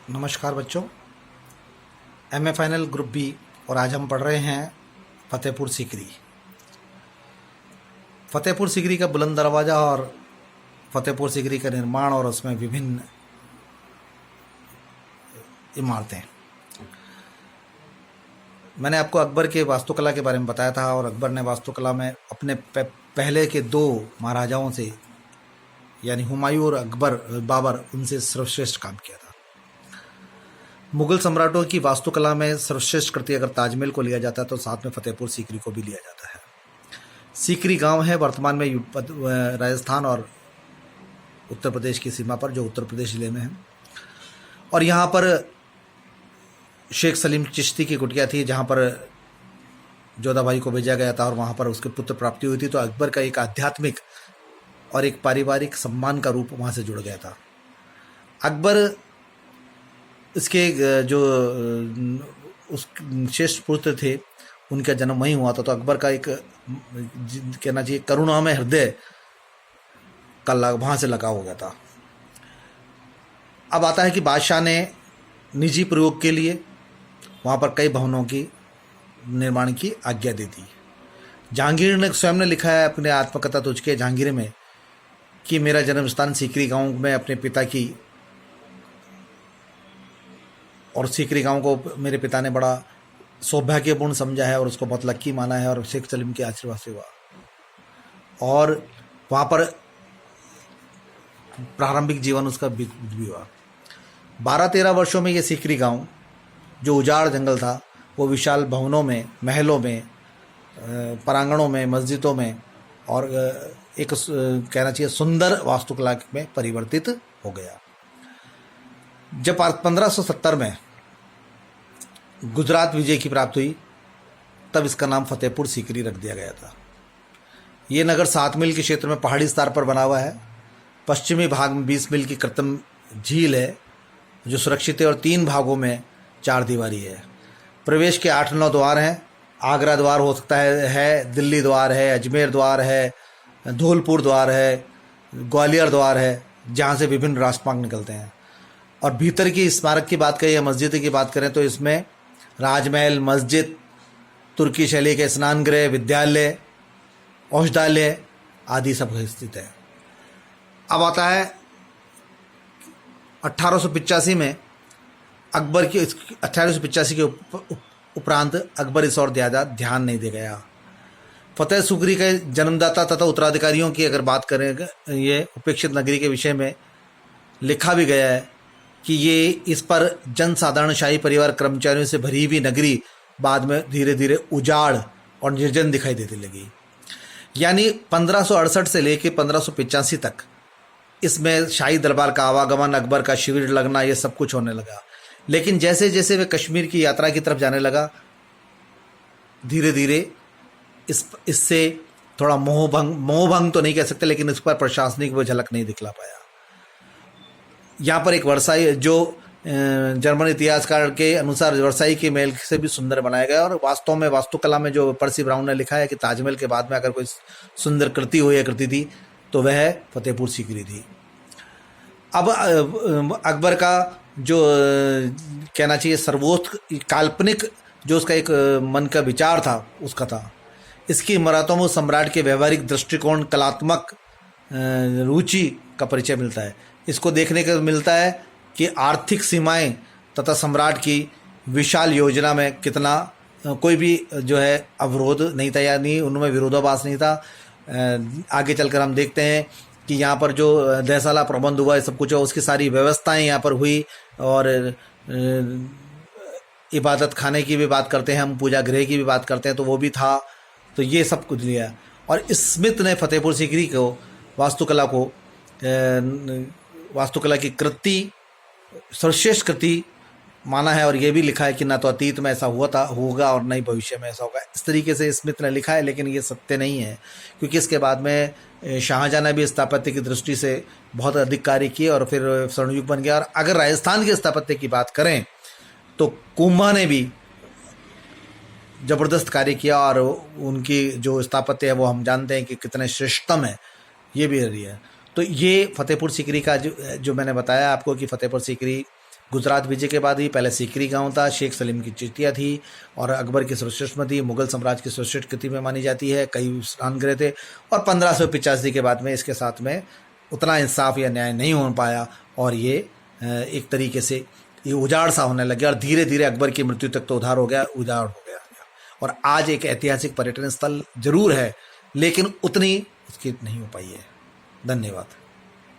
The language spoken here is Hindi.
नमस्कार बच्चों। एमए फाइनल ग्रुप बी और आज हम पढ़ रहे हैं फतेहपुर सीकरी। फतेहपुर सीकरी का बुलंद दरवाज़ा और फतेहपुर सीकरी का निर्माण और उसमें विभिन्न इमारतें। मैंने आपको अकबर के वास्तुकला के बारे में बताया था और अकबर ने वास्तुकला में अपने पहले के दो महाराजाओं से यानी हुमायूं और बाबर उनसे सर्वश्रेष्ठ काम किया था। मुगल सम्राटों की वास्तुकला में सर्वश्रेष्ठ कृति अगर ताजमहल को लिया जाता है तो साथ में फतेहपुर सीकरी को भी लिया जाता है। सीकरी गांव है वर्तमान में राजस्थान और उत्तर प्रदेश की सीमा पर, जो उत्तर प्रदेश जिले में है। और यहाँ पर शेख सलीम चिश्ती की कुटिया थी जहाँ पर जोधा भाई को भेजा गया था और वहाँ पर उसके पुत्र प्राप्ति हुई थी। तो अकबर का एक आध्यात्मिक और एक पारिवारिक सम्मान का रूप वहाँ से जुड़ गया था। अकबर इसके जो उस श्रेष्ठ पुत्र थे उनका जन्म वहीं हुआ था। तो अकबर का एक कहना चाहिए करुणामय हृदय का वहाँ से लगाव हो गया था। अब आता है कि बादशाह ने निजी प्रयोग के लिए वहाँ पर कई भवनों की निर्माण की आज्ञा दे दी। जहांगीर ने स्वयं ने लिखा है अपने आत्मकथा तुझके जहांगीर में कि मेरा जन्म स्थान सीकरी गांव में अपने पिता की और सीकरी गांव को मेरे पिता ने बड़ा सौभाग्यपूर्ण समझा है और उसको बहुत लक्की माना है और शेख सलीम के आशीर्वाद से हुआ। और वहाँ पर प्रारंभिक जीवन उसका भी हुआ। 12-13 वर्षों में ये सीकरी गांव जो उजाड़ जंगल था वो विशाल भवनों में, महलों में, परांगणों में, मस्जिदों में और एक कहना चाहिए सुंदर वास्तुकला में परिवर्तित हो गया। जब 1570 में गुजरात विजय की प्राप्ति हुई तब इसका नाम फतेहपुर सीकरी रख दिया गया था। ये नगर 7 मील के क्षेत्र में पहाड़ी स्तर पर बना हुआ है। पश्चिमी भाग में 20 मील की कृत्रिम झील है जो सुरक्षित है और 3 भागों में 4 दीवारी है। प्रवेश के 8-9 द्वार हैं। आगरा द्वार हो सकता है, दिल्ली द्वार है, अजमेर द्वार है, धौलपुर द्वार है, ग्वालियर द्वार है, जहाँ से विभिन्न राजमार्ग निकलते हैं। और भीतर की स्मारक की बात करें या मस्जिद की बात करें तो इसमें राजमहल, मस्जिद, तुर्की शैली के स्नान गृह, विद्यालय, औषधालय आदि सब स्थित है। अब आता है 1885 में अकबर की 1885 के उपरांत अकबर इस और ज़्यादा ध्यान नहीं दे गया। फतेह सीकरी के जन्मदाता तथा उत्तराधिकारियों की अगर बात करें, ये उपेक्षित नगरी के विषय में लिखा भी गया है कि ये इस पर जनसाधारणशाही परिवार कर्मचारियों से भरी हुई नगरी बाद में धीरे धीरे उजाड़ और निर्जन दिखाई देने लगी। यानी 1568 से लेकर 1585 तक इसमें शाही दरबार का आवागमन, अकबर का शिविर लगना, ये सब कुछ होने लगा। लेकिन जैसे जैसे वे कश्मीर की यात्रा की तरफ जाने लगा धीरे धीरे इससे थोड़ा मोहभंग तो नहीं कह सकते, लेकिन इस पर प्रशासनिक वो झलक नहीं दिखला पाया। यहाँ पर एक वर्साई जो जर्मन इतिहासकार के अनुसार वर्साई के महल से भी सुंदर बनाया गया। और वास्तव में वास्तुकला में जो पर्सी ब्राउन ने लिखा है कि ताजमहल के बाद में अगर कोई सुंदर कृति हो या कृति थी तो वह फतेहपुर सीकरी थी। अब अकबर का जो कहना चाहिए सर्वोत्त काल्पनिक जो उसका एक मन का विचार था उसका था। इसकी इमारतों में सम्राट के व्यवहारिक दृष्टिकोण, कलात्मक रुचि का परिचय मिलता है। इसको देखने को मिलता है कि आर्थिक सीमाएं तथा सम्राट की विशाल योजना में कितना कोई भी जो है अवरोध नहीं था या नहीं उनमें विरोधाभास नहीं था। आगे चलकर हम देखते हैं कि यहाँ पर जो दहसाला प्रबंध हुआ, सब कुछ उसकी सारी व्यवस्थाएं यहाँ पर हुई। और इबादत खाने की भी बात करते हैं हम, पूजा गृह की भी बात करते हैं तो वो भी था। तो ये सब कुछ लिया। और स्मिथ ने फतेहपुर सीकरी को वास्तुकला की कृति सर्वश्रेष्ठ कृति माना है। और ये भी लिखा है कि ना तो अतीत में ऐसा हुआ था होगा और न ही भविष्य में ऐसा होगा। इस तरीके से स्मिथ ने लिखा है, लेकिन ये सत्य नहीं है क्योंकि इसके बाद में शाहजहां ने भी स्थापत्य की दृष्टि से बहुत अधिक कार्य किए और फिर स्वर्णयुग बन गया। और अगर राजस्थान के स्थापत्य की बात करें तो कुंभा ने भी ज़बरदस्त कार्य किया और उनकी जो स्थापत्य है वो हम जानते हैं कि कितने श्रेष्ठतम है, ये भी रही है। तो ये फतेहपुर सीकरी का जो मैंने बताया आपको कि फतेहपुर सीकरी गुजरात विजय के बाद ही पहले सीकरी गांव था, शेख सलीम की चिटिया थी और अकबर की सर्वश्रेष्ठ थी, मुगल साम्राज्य की सर्वश्रेष्ठ कृति में मानी जाती है, कई स्नानगृह थे। और 1585 के बाद में इसके साथ में उतना इंसाफ या न्याय नहीं हो पाया और ये एक तरीके से ये उजाड़ सा होने लग गया और धीरे धीरे अकबर की मृत्यु तक तो उधार हो गया, उजाड़ हो गया। और आज एक ऐतिहासिक पर्यटन स्थल जरूर है, लेकिन उतनी उसकी नहीं हो पाई है। धन्यवाद।